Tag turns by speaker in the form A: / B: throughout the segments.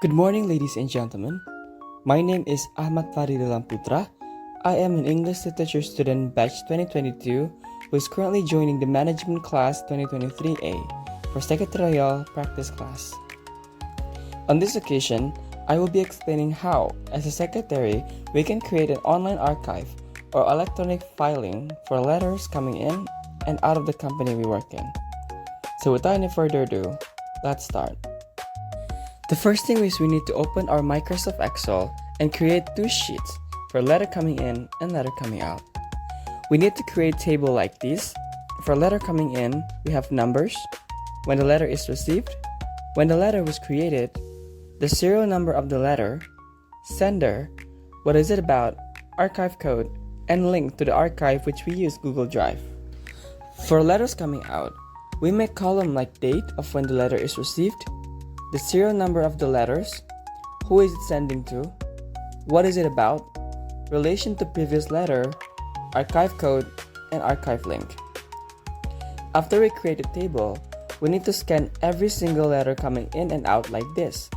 A: Good morning, ladies and gentlemen. My name is Vahry Lilam Putra. I am an English Literature student batch 2022 who is currently joining the Management Class 2023A for Secretarial Practice Class. On this occasion, I will be explaining how, as a secretary, we can create an online archive or electronic filing for letters coming in and out of the company we work in. So without any further ado, let's start. The first thing is we need to open our Microsoft Excel and create two sheets for letter coming in and letter coming out. We need to create a table like this. For letter coming in, we have numbers, when the letter is received, when the letter was created, the serial number of the letter, sender, what is it about, archive code, and link to the archive which we use Google Drive. For letters coming out, we make column like date of when the letter is received, the serial number of the letters, who is it sending to, what is it about, relation to previous letter, archive code, and archive link. After we create a table, we need to scan every single letter coming in and out like this.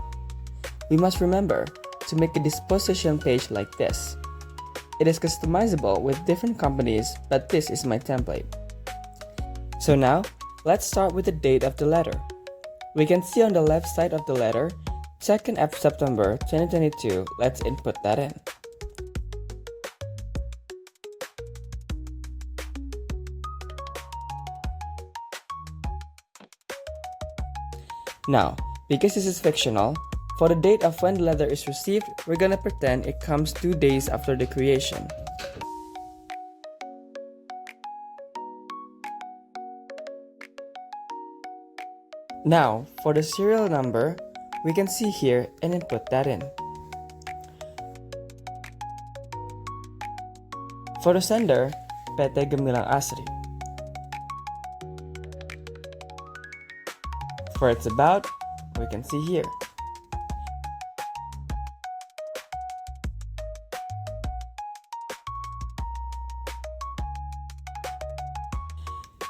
A: We must remember to make a disposition page like this. It is customizable with different companies, but this is my template. So now, let's start with the date of the letter. We can see on the left side of the letter, 2nd of September 2022. Let's input that in. Now, because this is fictional, for the date of when the letter is received, we're gonna pretend it comes 2 days after the creation. Now, for the serial number, we can see here and input that in. For the sender, PT Gemilang Asri. For its about, we can see here.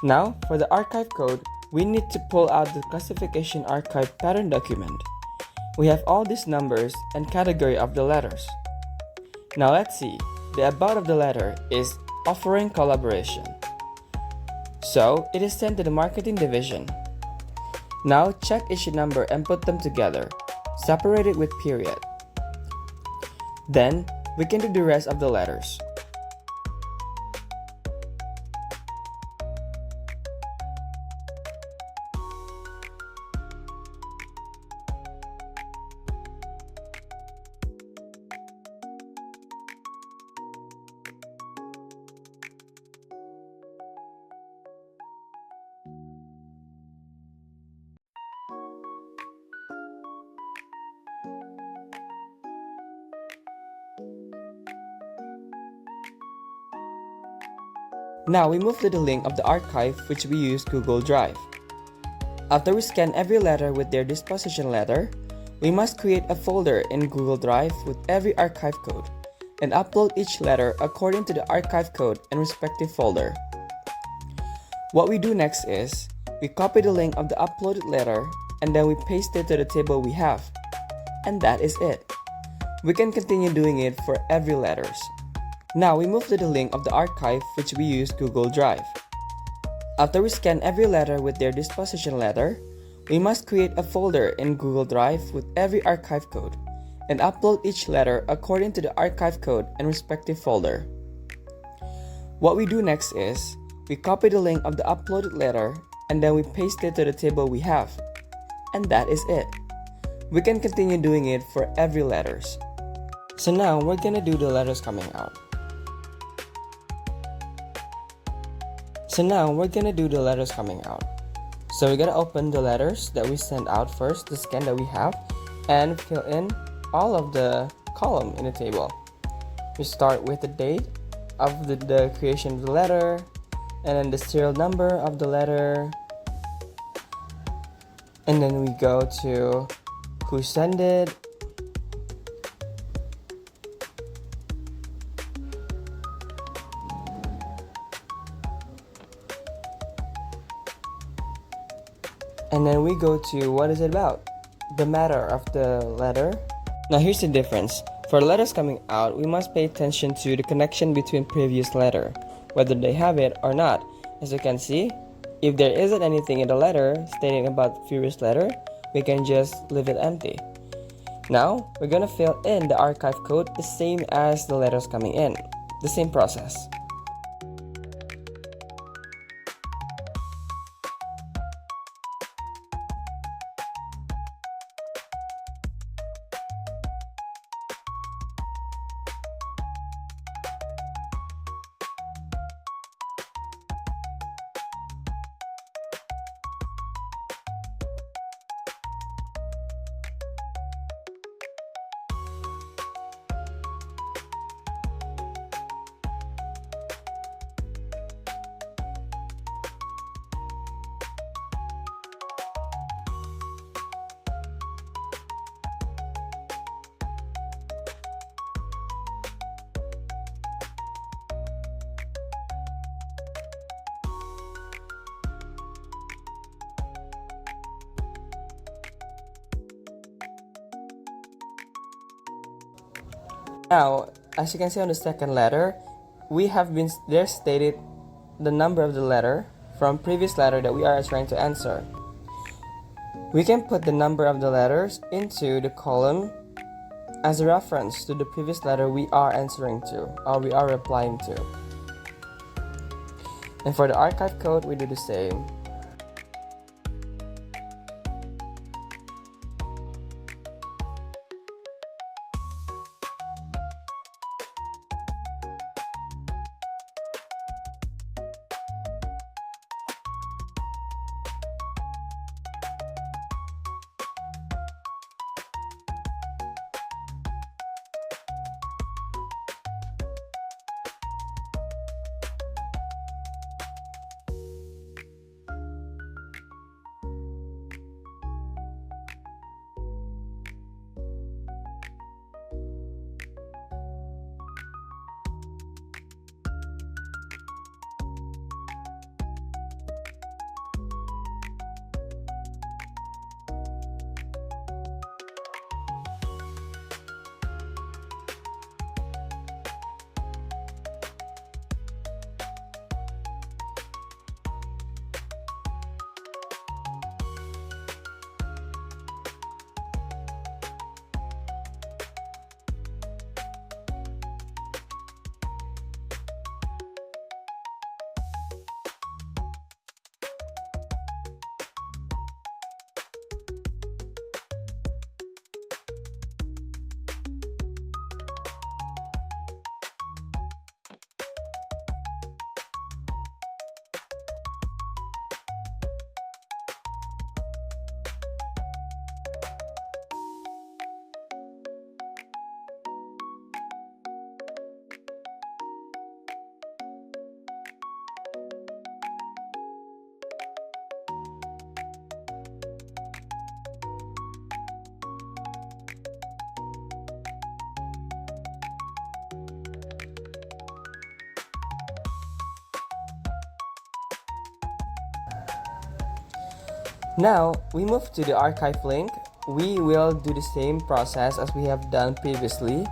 A: Now, for the archive code, we need to pull out the classification archive pattern document. We have all these numbers and category of the letters. Now let's see, the about of the letter is offering collaboration. So it is sent to the marketing division. Now check issue number and put them together, separated with period. Then we can do the rest of the letters. Now we move to the link of the archive which we use Google Drive. After we scan every letter with their disposition letter, we must create a folder in Google Drive with every archive code and upload each letter according to the archive code and respective folder. What we do next is, we copy the link of the uploaded letter and then we paste it to the table we have. And that is it. We can continue doing it for every letters. Now we move to the link of the archive which we use Google Drive. After we scan every letter with their disposition letter, we must create a folder in Google Drive with every archive code and upload each letter according to the archive code and respective folder. What we do next is, we copy the link of the uploaded letter and then we paste it to the table we have. And that is it. We can continue doing it for every letters. So now we're gonna do the letters coming out. So we're gonna open the letters that we send out first, the scan that we have, and fill in all of the column in the table. We start with the date of the creation of the letter, and then the serial number of the letter, and then we go to who sent it, and then we go to what is it about, the matter of the letter. Now here's the difference. For letters coming out, we must pay attention to the connection between previous letter, whether they have it or not. As you can see, if there isn't anything in the letter stating about previous letter, we can just leave it empty. Now, we're gonna fill in the archive code the same as the letters coming in. The same process. Now, as you can see on the second letter, we have been there stated the number of the letter from previous letter that we are trying to answer. We can put the number of the letters into the column as a reference to the previous letter we are answering to or we are replying to. And for the archive code, we do the same. Now, we move to the archive link. We will do the same process as we have done previously,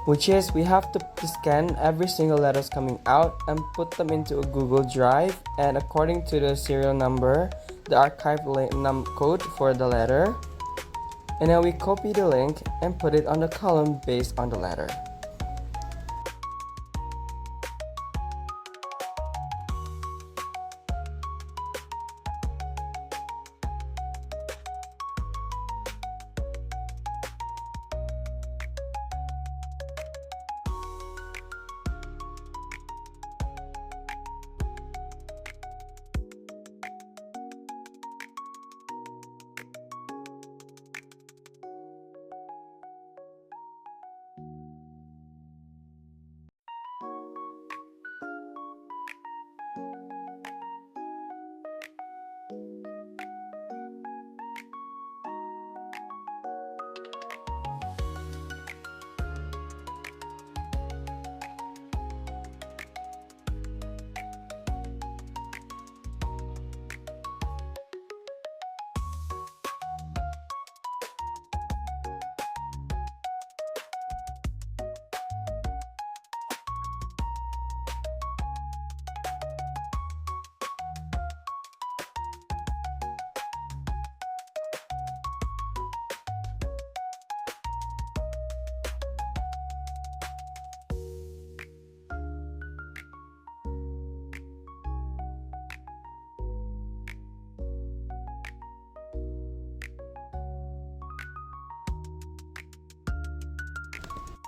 A: which is we have to scan every single letters coming out and put them into a Google Drive, and according to the serial number, the archive code for the letter, and then we copy the link and put it on the column based on the letter.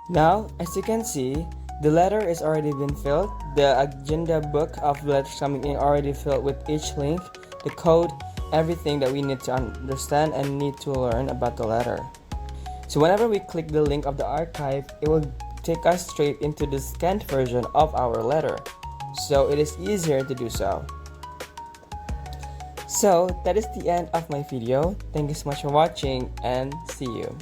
A: Now, as you can see, the letter is already been filled. The agenda book of the letters coming in already filled with each link, the code, everything that we need to understand and need to learn about the letter. So whenever we click the link of the archive, it will take us straight into the scanned version of our letter. So it is easier to do so. So that is the end of my video. Thank you so much for watching and see you.